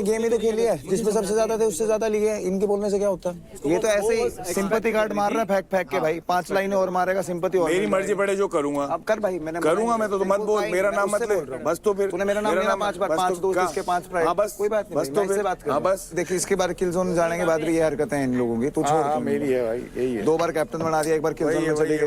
Game ही तो खेली है, जिसमें सबसे ज्यादा थे उससे ज्यादा लिए। इनके बोलने से क्या होता है? ये तो ऐसे ही सिंपैथी कार्ड मार रहा है फेंक फेंक के भाई। 5 लाइनें और मारेगा सिंपैथी और। मेरी मर्जी पड़े जो करूंगा। अब कर भाई, मैंने करूंगा मैं तो मत बोल, मेरा नाम मत ले बस। तो फिर तूने मेरा नाम लिया 5 बार, 5 दोस्त इसके 5 प्राइड। हाँ बस, कोई बात नहीं, बस तो फिर बात कर। हाँ बस देखिए इसके बाद किल जोन जाने के बाद भी ये हरकतें हैं इन लोगों की। तू छोड़, मेरी है भाई, यही है। 2 बार कैप्टन बना दिया, 1 बार किल जोन में चले गए।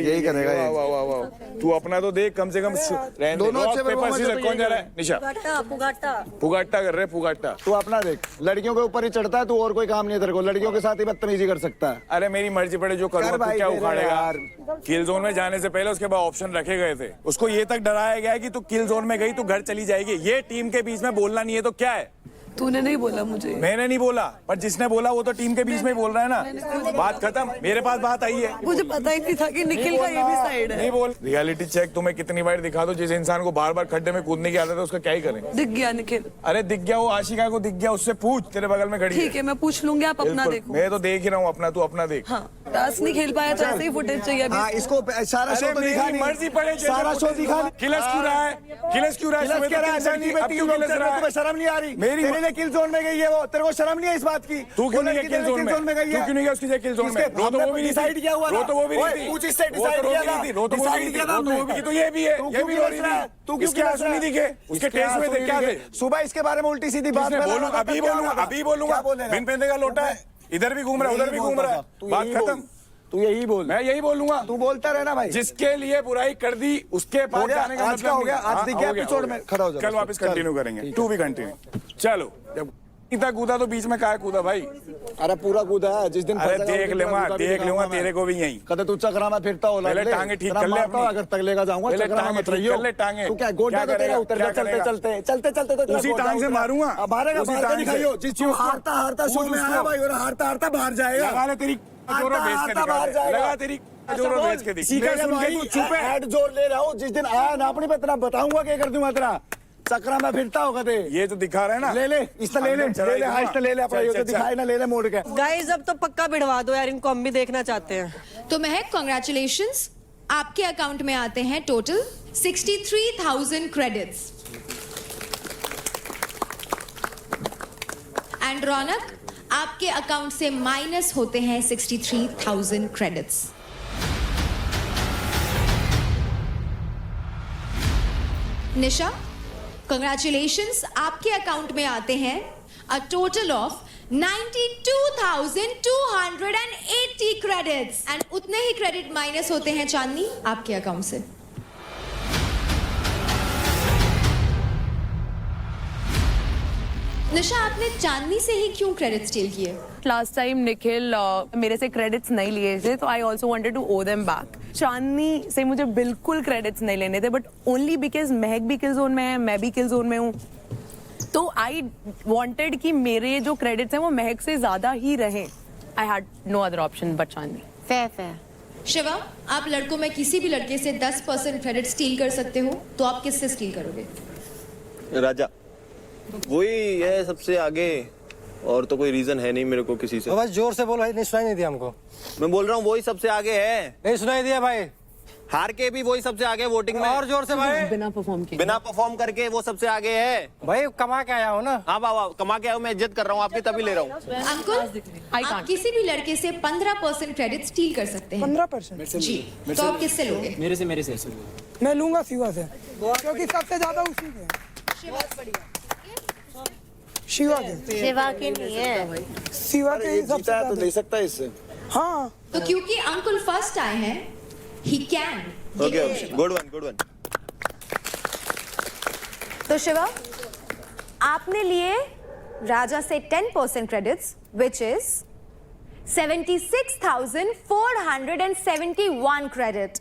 यही करेगा ये। तू अपना तो देख कम से कम। दोनों अच्छे पेपर सीजर कौन जा रहा है? निशा पुगाट्टा कर रहे, पुगाट्टा। तू अपना देख, लड़कियों के ऊपर ही चढ़ता है तू, और कोई काम नहीं है तेरे को। लड़कियों के साथ ही बदतमीजी कर सकता है। अरे मेरी मर्जी पड़े जो करूंगा, तू क्या उखाड़ेगा यार? किल जोन में जाने से पहले उसके बाद ऑप्शन रखे गए थे। उसको ये तक डराया गया है कि तू किल जोन में गई तो घर चली जाएगी। ये टीम के बीच में बोलना नहीं है तो क्या है? तूने नहीं बोला मुझे। मैंने नहीं बोला, पर जिसने बोला वो तो टीम के बीच में ही बोल रहा है ना। बात खत्म, मेरे पास बात आई है। मुझे पता ही नहीं था कि निखिल का ये भी साइड है। नहीं बोल। रियलिटी चेक तुम्हें कितनी बार दिखा दो, जिस इंसान को बार बार खड्डे में कूदने की आदत है उसका क्या ही करें? दिख गया निखिल। अरे दिख गया, वो आशिका को दिख गया, उससे पूछ, तेरे बगल में खड़ी है। ठीक है मैं पूछ लूंगी, आप अपना देखो। मैं तो देख ही रहा हूँ अपना, तू अपना देख। हाँ टास्क नहीं खेल पाया तो ऐसे ही फुटेज चाहिए अभी। हाँ, इसको सारा शो तो दिखा नहीं। मर्जी पड़े सारा शो दिखा। किलस क्यों रहा है? किलस क्यों रहा है? तुम्हें शर्म नहीं आ रही? मेरी तेरे लिए किल जोन में गई है वो, तेरे को शर्म नहीं है इस बात की? तू क्यों नहीं है किल जोन में? गई है? तू क्यों नहीं है उसकी जगह किल जोन में? रो तो वो भी डिसाइड किया हुआ, रो तो वो भी नहीं थी। पूछ इससे डिसाइड किया था, रो तो वो भी नहीं थी, रो तो वो भी। तो ये भी है, ये भी रो रही थी। तू किसके आंसू नहीं दिखे? उसके टेस्ट में थे क्या थे? सुबह इसके बारे में उल्टी सीधी बात बोलूं, अभी बोलूंगा, अभी बोलूंगा। बिन पेंदे का लोटा है, इधर भी घूम रहा है, उधर भी घूम रहा है। बात खत्म। तू यही बोल। मैं यही बोलूंगा। तू बोलता रहना भाई। जिसके लिए बुराई कर दी उसके पास जाने का मतलब हो गया। आज दिख गया एपिसोड में, खड़ा हो जा। कल वापस कंटिन्यू करेंगे, तू भी कंटिन्यू। चलो, जब इतना कूदा तो बीच में काहे कूदा भाई? अरे पूरा कूदा है जिस दिन। अरे देख लूंगा तेरे को भी यहीं। कदे तू चक्रा में फिरता हो, पहले टांगे ठीक कर ले अपनी। अगर तगलेगा जाऊंगा, चक्रा में मत रहियो। तू क्या गोड्डा तो तेरा उतर जा, चलते तो उसी टांग से मारूंगा। अब हारेगा, बाहर का दिखाइयो। जिस हारता शो में आया भाई, और हारता बाहर जाएगा। लगा ले तेरी जोरों बेच के दिखा, लगा तेरी जोरों बेच के दिखा। हेड जोर ले रहा हूँ, जिस दिन आया ना अपनी पतना बताऊंगा क्या कर दूंगा तेरा। चक्रा में फिरता होगा ते। ये तो दिखा रहा है ना। ले ले इससे ले ले हाँ इससे ले ले अपना, ये तो दिखाए ना, ले ले मोड़ के। गाइस अब तो पक्का बिड़वा दो यार, इनको हम भी देखना चाहते हैं। तो महक कांग्रेचुलेशंस, आपके अकाउंट में आते हैं टोटल 63,000 क्रेडिट्स। एंड रौनक, आपके अकाउंट से माइनस होते हैं 63,000 क्रेडिट्स। निशा कंग्रेचुलेशंस, आपके अकाउंट में आते हैं a total of 92,280 credits. And उतने ही क्रेडिट माइनस होते हैं चांदनी आपके अकाउंट से। निशा, आपने चांदनी से ही क्यों क्रेडिट स्टील किए? लास्ट टाइम निखिल मेरे से क्रेडिट्स नहीं लिए थे, तो I also wanted to owe them back. Chandni से मुझे बिल्कुल क्रेडिट्स नहीं लेने थे, बट ओनली बिकॉज महक भी किल जोन में है, मैं भी किल जोन में हूँ, तो आई वांटेड कि मेरे जो क्रेडिट्स हैं वो महक से ज्यादा ही रहें। I had no other option but Chandni. Fair. Shiva, आप लड़कों में किसी भी लड़के से 10% क्रेडिट स्टील कर सकते हो, तो आप किससे स्टील करोगे? राजा, वही है सबसे आगे, और तो कोई रीजन है नहीं मेरे को किसी से। बस जोर से बोल भाई, नहीं सुनाई नहीं दिया हमको। मैं बोल रहा हूँ वही सबसे आगे है। नहीं सुनाई दिया भाई। हार के भी वही सबसे आगे वोटिंग में। और जोर से भाई। बिना परफॉर्म करके वो सबसे आगे है भाई। कमा के आया हो ना। हाँ बाबा, कमा के आया हूँ, मैं इज्जत कर रहा हूँ आपकी, तभी ले रहा हूँ। अंकुल, आप किसी भी लड़के से 15% क्रेडिट स्टील कर सकते हैं। 15% जी, तो आप किससे लोगे? मेरे से मैं लूंगा शिवा से, क्योंकि सबसे ज्यादा उसी के। शिवा के नहीं है, शिवा के ही सबसे तो ले सकता है इससे। हाँ, तो क्योंकि अंकुल फर्स्ट आए हैं, he can. Okay, good one. तो शिवा, आपने लिए राजा से 10% क्रेडिट्स, which is 76,471 क्रेडिट।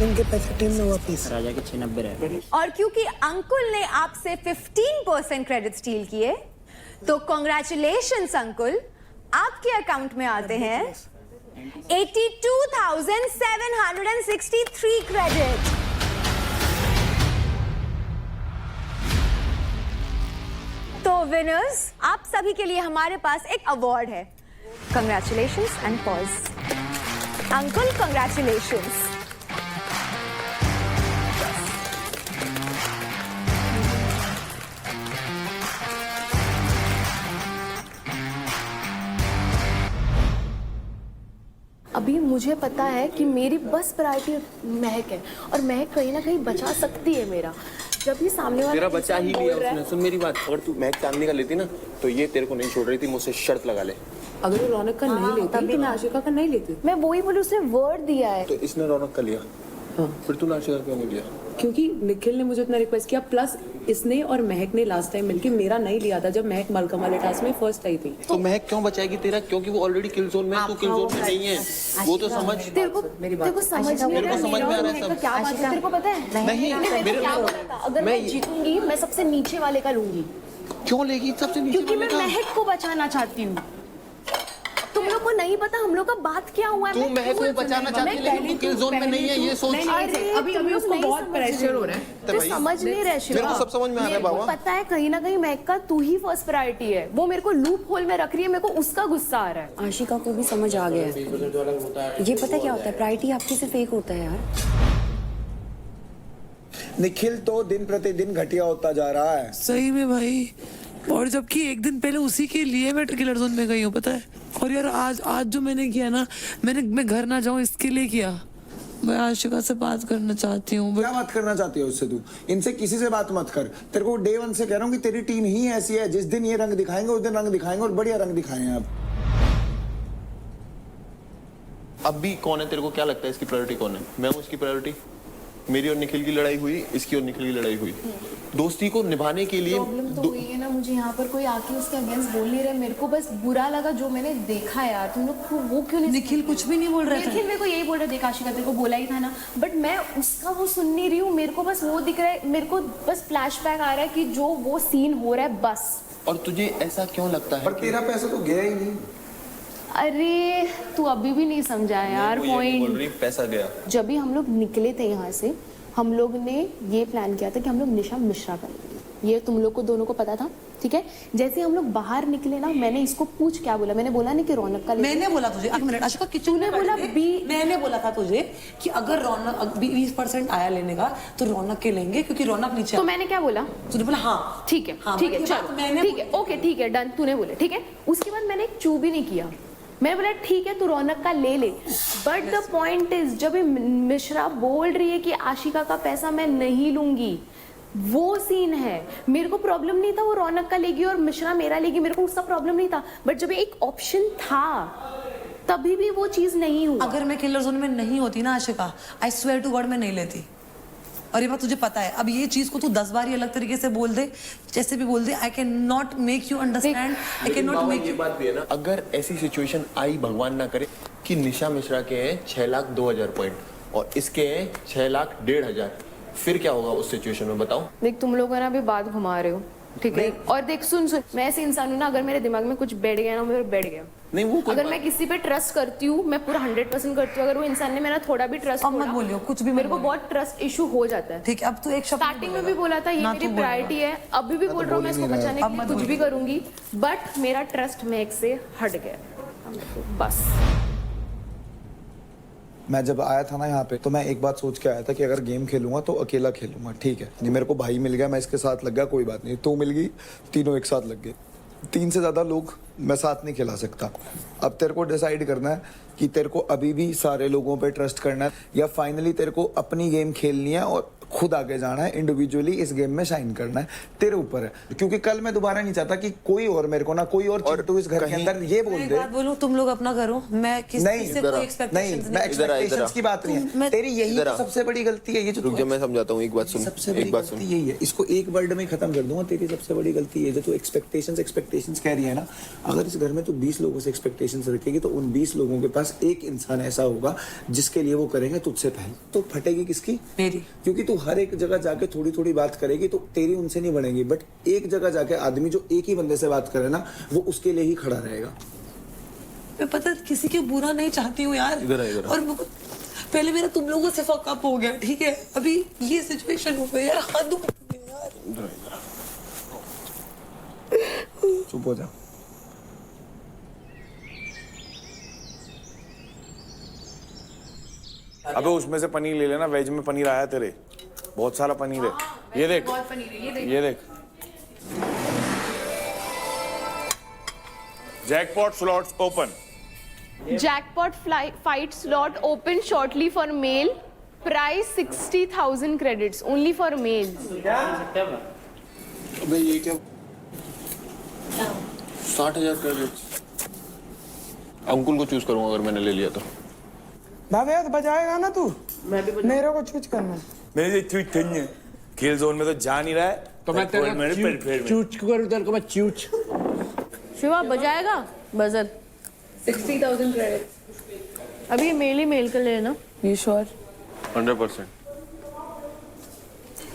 इनके पैसे टीम में वापस। राजा के 96 रहे। और क्योंकि अंकुल ने आपसे 15% क्रेडिट स्टील किए, तो कॉन्ग्रेचुलेशंस अंकुल, आपके अकाउंट में आते हैं 82,763 क्रेडिट। तो विनर्स, आप सभी के लिए हमारे पास एक अवार्ड है। Congratulations and pause. Uncle congratulations. अभी मुझे पता है कि मेरी बस प्रायोरिटी महक है और महक कहीं ना कहीं बचा सकती है मेरा। जब भी सामने वाला तेरा बच्चा ही इंसान लिया बोल रहा है- उसने। सुन मेरी बात, अगर तू महक चांदनी का लेती ना तो ये तेरे को नहीं छोड़ रही थी, मुझसे शर्त लगा ले। अगर वो रौनक का नहीं लेती तो मैं आशिका का नहीं लेती, मैं वही बोली, उसने वर्ड दिया है। तो इसने रौनक का लिया, फिर तू आशिका क्यों नहीं लिया? क्योंकि निखिल ने मुझे इतना रिक्वेस्ट किया, प्लस इसने और महक ने लास्ट टाइम मिलके मेरा नहीं लिया था जब महक मलका वाले टास्क में फर्स्ट आई थी। तो महक क्यों बचाएगी तेरा? क्योंकि वो ऑलरेडी किल जोन में है, तू किल जोन में नहीं है, वो तो समझ। तेरे को समझ नहीं मेरे को समझ में आ रहा है सब। क्या बात है, तेरे को पता है? नहीं, मैंने मेरे क्या बोला था, अगर मैं जीतूंगी मैं सबसे नीचे वाले का लूंगी, क्यों लेगी सबसे नीचे क्योंकि मैं वाले का? महक को बचाना चाहती हूँ। तुम लोग को नहीं पता हम लोग का बात क्या हुआ है। तू मैं महक को बचाना चाहती है लेकिन तू किल जोन में नहीं है, ये सोच। अभी उसको बहुत प्रेशर हो रहा है। तो समझ नहीं रहे शिवा। मेरे को सब समझ में आ रहा है मेरे को बाबा। पता है कहीं ना कहीं महक का तू ही फर्स्ट प्रायोरिटी है। वो मेरे को लूप होल में रख रही है, मेरे को उसका गुस्सा आ रहा है। आशिका को भी समझ आ गया है। ये पता क्या होता है, प्रायोरिटी आपकी सिर्फ एक होता है यार। निखिल तो दिन प्रतिदिन घटिया होता जा रहा है। सही में भाई, और जबकि एक दिन पहले उसी के लिए मैं किलर जोन में गई हूँ पता है। और यार आज जो मैंने किया ना, मैं घर ना जाऊँ इसके लिए किया। मैं आशिका से बात करना चाहती हूँ। क्या बात करना चाहती है उससे? तू इनसे किसी से बात मत कर। तेरे को डे 1 से कह रहा हूँ कि तेरी टीम ही ऐसी है, जिस दिन ये रंग दिखाएंगे उस दिन रंग दिखाएंगे, और बढ़िया रंग दिखाएंगे। अब भी कौन है तेरे को क्या लगता है इसकी प्रायोरिटी कौन है? मैं हूँ इसकी प्रायोरिटी। मेरी और निखिल की लड़ाई हुई, इसकी और निखिल की लड़ाई हुई। दोस्ती को निभाने के लिए प्रॉब्लम तो हुई है ना, मुझे यहाँ पर कोई आके उसके अगेंस्ट बोल नहीं रहे। मेरे को बस बुरा लगा जो मैंने देखा यार। तुम लोग वो क्यों नहीं? निखिल कुछ भी नहीं बोल रहा था। निखिल मेरे को यही बोल रहा है, देख आशिका तेरे को बोला ही था ना, बट मैं उसका वो सुन नहीं रही हूँ। मेरे को बस वो दिख रहा है, मेरे को बस फ्लैशबैक आ रहा है कि जो वो सीन हो रहा है बस। और तुझे ऐसा क्यों लगता है? पर तेरा पैसा तो गया ही नहीं। अरे तू अभी भी नहीं समझा यार बोल पॉइंट। रही पैसा गया। जब भी हम लोग निकले थे यहाँ से, हम लोग ने ये प्लान किया था कि हम लोग निशा मिश्रा करेंगे। ये तुम लोग को दोनों को पता था, ठीक है? जैसे हम लोग बाहर निकले ना, मैंने इसको पूछ क्या बोला, मैंने बोला नहीं कि रौनक का मैंने बोला तुझे, एक मिनट आशिका, तूने बोला मैंने बोला था तुझे कि अगर रौनक 20% आया लेने का तो रौनक के लेंगे, क्योंकि रौनक नीचे। तो मैंने क्या बोला? तूने बोला हाँ ठीक है, ठीक है, चलो ठीक है, ओके ठीक है, डन, तूने बोला ठीक है। उसके बाद मैंने एक चू भी नहीं किया। मैंने बोला ठीक है तू रौनक का ले ले, बट द पॉइंट इज जब ये मिश्रा बोल रही है कि आशिका का पैसा मैं नहीं लूंगी, वो सीन है। मेरे को प्रॉब्लम नहीं था वो रौनक का लेगी और मिश्रा मेरा लेगी, मेरे को उसका प्रॉब्लम नहीं था। बट जब एक ऑप्शन था तभी भी वो चीज नहीं हुआ। अगर मैं किलर जोन में नहीं होती ना Ashika, I swear to God मैं नहीं लेती। और ये बात तुझे पता है। अब ये चीज को तू 10 बार ही अलग तरीके से बोल दे, जैसे भी बोल दे, I can not make you understand. I can not make ये बात भी है ना, अगर ऐसी सिचुएशन आई, भगवान ना करे, कि निशा मिश्रा के हैं 6,02,000 पॉइंट और इसके हैं 6,01,500, फिर क्या होगा उस सिचुएशन में बताओ? देख तुम लोग है ना अभी बात घुमा रहे हो, ठीक है? और देख सुन, मैं ऐसे इंसान हूँ ना, अगर मेरे दिमाग में कुछ बैठ गया ना, मेरे बैठ गया। नहीं वो अगर मैं किसी पे ट्रस्ट करती हूँ, मैं पूरा 100% करती हूँ। अगर वो इंसान ने मेरा थोड़ा भी ट्रस्ट, मत बोलियो कुछ भी, मेरे को बहुत ट्रस्ट इशू हो जाता है। ठीक है, अब तू एक शब्द स्टार्टिंग में भी बोला था ये मेरी प्रायोरिटी है, अभी भी बोल रहा हूँ मैं इसको बचाने के लिए कुछ भी करूंगी, बट मेरा ट्रस्ट महक से हट गया बस। मैं जब आया था ना यहाँ पे, तो मैं एक बात सोच के आया था कि अगर गेम खेलूंगा तो अकेला खेलूंगा, ठीक है? नहीं मेरे को भाई मिल गया, मैं इसके साथ लग गया, कोई बात नहीं। तू मिल गई, तीनों एक साथ लग गए। 3 से ज्यादा लोग मैं साथ नहीं खिला सकता। अब तेरे को डिसाइड करना है कि तेरे को अभी भी सारे लोगों पे ट्रस्ट करना है या फाइनली तेरे को अपनी गेम खेलनी है और खुद आगे जाना है, इंडिविजुअली इस गेम में शाइन करना है, तेरे ऊपर है। क्योंकि कल मैं दोबारा नहीं चाहता कि कोई और मेरे को ना कोई और चिंटू इस घर के अंदर ये बोल दे। बात बोलूं, तुम लोग अपना करो, मैं किसी से कोई एक्सपेक्टेशंस नहीं, मैं एक्सपेक्टेशंस की बात नहीं है। तेरी यही तो सबसे बड़ी गलती है। ये जो रुक जा, मैं समझाता हूँ, एक बात सुन, सबसे बड़ी गलती यही है। इसको एक वर्ड में खत्म कर दूंगा। तेरी सबसे बड़ी गलती ये जो तू एक्सपेक्टेशंस कह रही है ना, अगर इस घर में तू 20 लोगों से एक्सपेक्टेशंस रखेगी तो उन 20 लोगों के पास एक इंसान ऐसा होगा जिसके लिए वो करेंगे तुझसे पहले। तो फटेगी किसकी? मेरी। क्योंकि तू हर एक जगह जाके थोड़ी थोड़ी बात करेगी तो तेरी उनसे नहीं बनेगी, बट एक जगह जाके आदमी जो एक ही बंदे से बात करे ना, वो उसके लिए ही खड़ा रहेगा। मैं पता किसी के बुरा नहीं चाहती हूँ यार, और पहले मेरा तुम लोगों से फक अप हो गया, ठीक है? अभी ये सिचुएशन हो गई यार, हद हो गई यार। चुप हो जा। अबे उसमें से पनीर ले लेना, वेज में पनीर आया तेरे, बहुत सारा पनीर है। ये देख, बहुत पनीर है, ये देख। Jackpot slots open. Jackpot fight slot open shortly for male, price 60,000 credits only for mails. अबे ये क्या 60,000 क्रेडिट्स। अंकुल को चूज करूंगा अगर मैंने ले लिया तो। भावेश बजाएगा ना तू? मेरे को चूज करना। मेरे चूज करनी है। किल जोन में तो जा नहीं रहा है तो मैं तेरे चूच करूं तेरे को मैं चूच। शिवा बजाएगा बजर 60,000 credits। अभी मेल ही मेल कर लेना। You sure? 100%।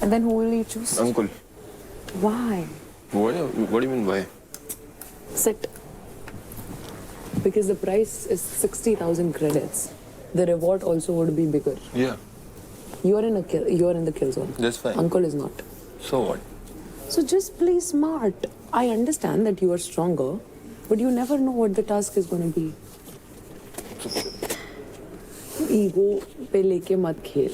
And then who will you choose? Ankul. Why? What do you mean why? Sit. Because the price is 60,000 credits. The reward also would be bigger. Yeah, You're in the kill zone. that's fine. Uncle is not. So what? So just play smart. I understand that you are stronger, but you never know what the task is going to be. Ego पे लेके मत खेल।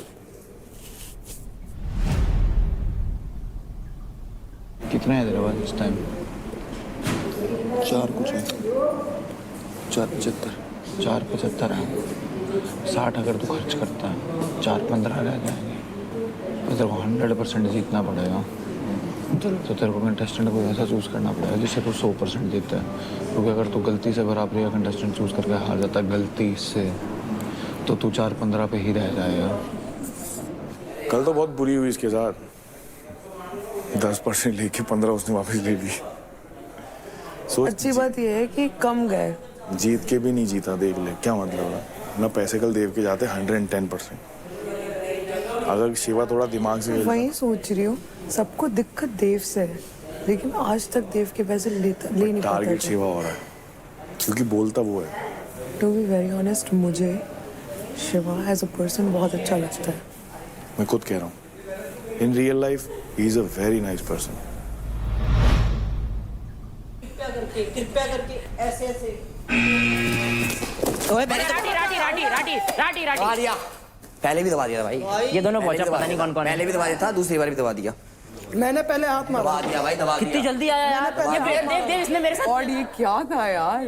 कितना है तेरे पास इस time? 4 कुछ है। 4.75। 4.75 है। 60 अगर तू खर्च करता है 4.15 रह जाएंगे। तो तेरे को 100% जीतना पड़ेगा। तो तेरे को कंटेस्टेंट को ऐसा चूज करना पड़ेगा जिससे तू 100% जीता है। क्योंकि अगर तू गलती से बराबरी का कंटेस्टेंट चूज करके हार जाता है गलती से, तो तू 4.15 पे ही रह जाएगा। कल तो बहुत बुरी हुई इसके साथ। 10% लेके 15 उसने वापस ले ली। अच्छी बात यह है कि कम गए। जीत के भी नहीं जीता, देख ले क्या मतलब है। ना पैसे कल देव के जाते 110%। अगर शिवा थोड़ा दिमाग से वही सोच रही हूँ, सबको दिक्कत देव से है, लेकिन आज तक देव के पैसे ले नहीं पाता। टारगेट शिवा हो रहा है क्योंकि बोलता वो है। टू बी वेरी ऑनेस्ट, मुझे शिवा एज अ पर्सन बहुत अच्छा लगता है। मैं खुद कह रहा हूँ, in real life he is a very nice person. कृपया करके ऐसे ऐसे। दबा दिया। पहले भी दबा दिया भाई। ये दोनों पहुंचा पता नहीं कौन कौन। पहले भी दबा दिया था, दूसरी बार भी दबा दिया। मैंने पहले हाथ मारा। दबा दिया भाई, दबा दिया। कितनी जल्दी आया यार। देव इसने मेरे साथ। और ये क्या था यार?